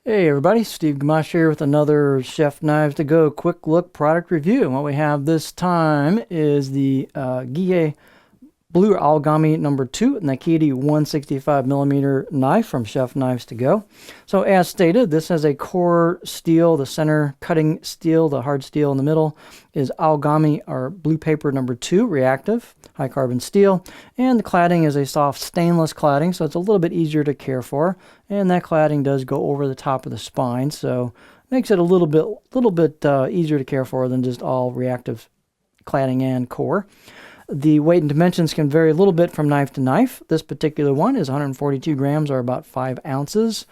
Hey everybody, Steve Gamache here with another Chef Knives to Go quick look product review. And what we have this time is the Gihei Blue Algami number 2 Nakiri 165mm knife from Chef Knives to Go. So as stated, this has a core steel, the center cutting steel, the hard steel in the middle is Algami or blue paper number 2 reactive, high carbon steel, and the cladding is a soft stainless cladding, so it's a little bit easier to care for, and that cladding does go over the top of the spine, so makes it a little bit easier to care for than just all reactive cladding and core. The weight and dimensions can vary a little bit from knife to knife. This particular one is 142 grams or about 5 ounces.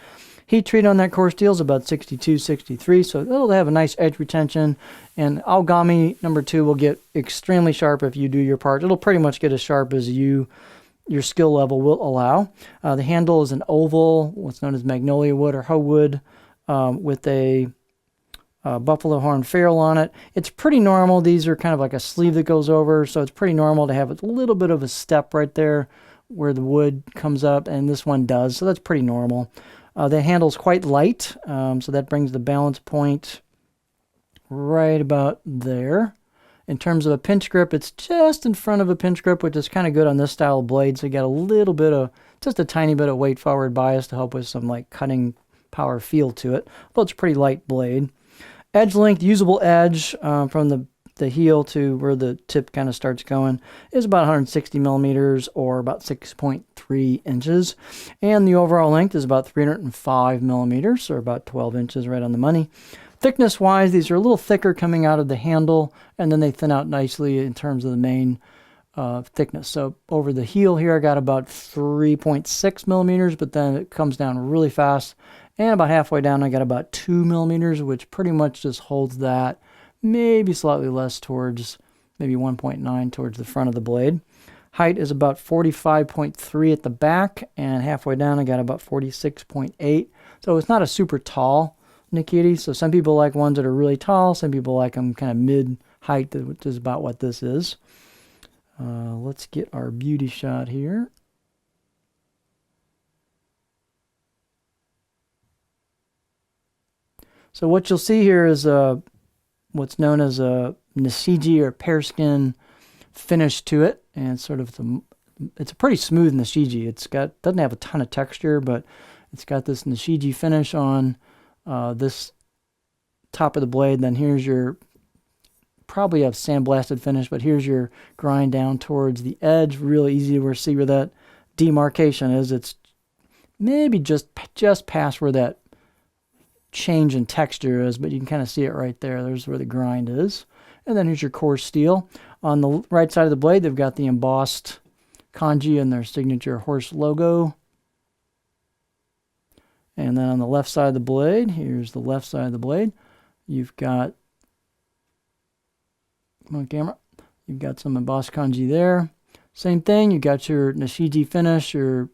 Heat treat on that core steel is about 62, 63, so it'll have a nice edge retention. And Algami number 2 will get extremely sharp if you do your part. It'll pretty much get as sharp as your skill level will allow. The handle is an oval, what's known as magnolia wood or hoe wood, with a buffalo horn ferrule on it. It's pretty normal. These are kind of like a sleeve that goes over, so it's pretty normal to have a little bit of a step right there where the wood comes up, and this one does, so that's pretty normal. The handle's quite light, so that brings the balance point right about there. In terms of a pinch grip, it's just in front of a pinch grip, which is kind of good on this style of blade, so you got a little bit of, just a tiny bit of weight forward bias to help with some like cutting power feel to it, but it's a pretty light blade. Edge length, usable edge from the heel to where the tip kind of starts going is about 160 millimeters or about 6.3 inches. And the overall length is about 305 millimeters or about 12 inches, right on the money. Thickness wise, these are a little thicker coming out of the handle, and then they thin out nicely in terms of the main thickness. So over the heel here, I got about 3.6 millimeters, but then it comes down really fast. And about halfway down, I got about 2 millimeters, which pretty much just holds that, maybe slightly less towards, maybe 1.9 towards the front of the blade. Height is about 45.3 at the back, and halfway down, I got about 46.8. So it's not a super tall Nakiri. So some people like ones that are really tall. Some people like them kind of mid-height, which is about what this is. Let's get our beauty shot here. So what you'll see here is what's known as a nishiji or pear skin finish to it, and sort of it's a pretty smooth nishiji. Doesn't have a ton of texture, but it's got this nishiji finish on this top of the blade. Then here's your probably a sandblasted finish, but here's your grind down towards the edge. Really easy to see where that demarcation is. It's maybe just past where that change in texture is, but you can kind of see it right there. There's where the grind is. And then here's your core steel. On the right side of the blade, they've got the embossed kanji and their signature horse logo. And then on the left side of the blade, here's the left side of the blade, you've got, come on camera, you've got some embossed kanji there. Same thing, you got your nishiji finish, your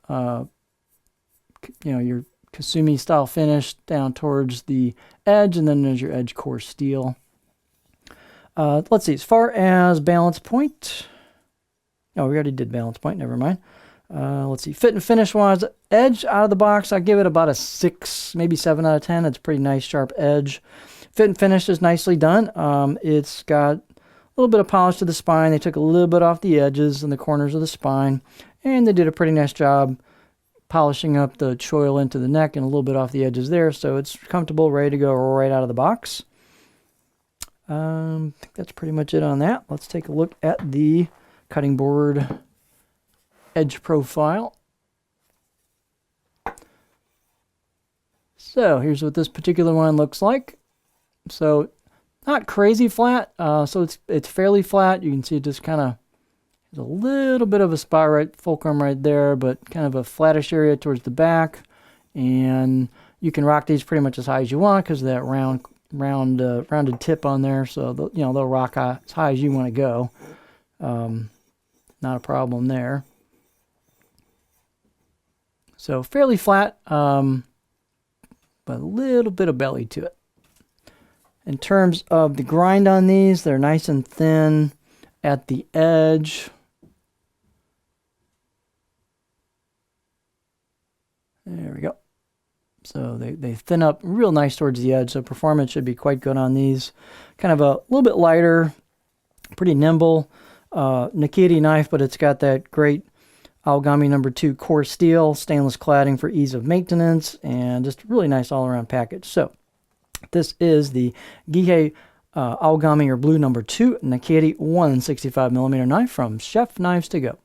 your Kasumi style finish down towards the edge, and then there's your edge core steel. Let's see, as far as balance point, oh, we already did balance point, never mind. Let's see, fit and finish wise, edge out of the box, I give it about a 6, maybe 7 out of 10. It's a pretty nice sharp edge. Fit and finish is nicely done. It's got a little bit of polish to the spine. They took a little bit off the edges and the corners of the spine, and they did a pretty nice job polishing up the choil into the neck and a little bit off the edges there, so it's comfortable, ready to go right out of the box. I think that's pretty much it on that. Let's take a look at the cutting board edge profile. So here's what this particular one looks like. So not crazy flat, so it's fairly flat. You can see it just kind of, there's a little bit of a spot right, fulcrum right there, but kind of a flattish area towards the back. And you can rock these pretty much as high as you want because of that rounded tip on there. So they'll rock as high as you want to go. Not a problem there. So fairly flat, but a little bit of belly to it. In terms of the grind on these, they're nice and thin at the edge. There we go. So they thin up real nice towards the edge. So performance should be quite good on these. Kind of a little bit lighter, pretty nimble Nakiri knife, but it's got that great Aogami number 2 core steel, stainless cladding for ease of maintenance, and just really nice all-around package. So this is the Gihei Aogami or Blue number 2 Nakiri 165mm knife from Chef Knives to Go.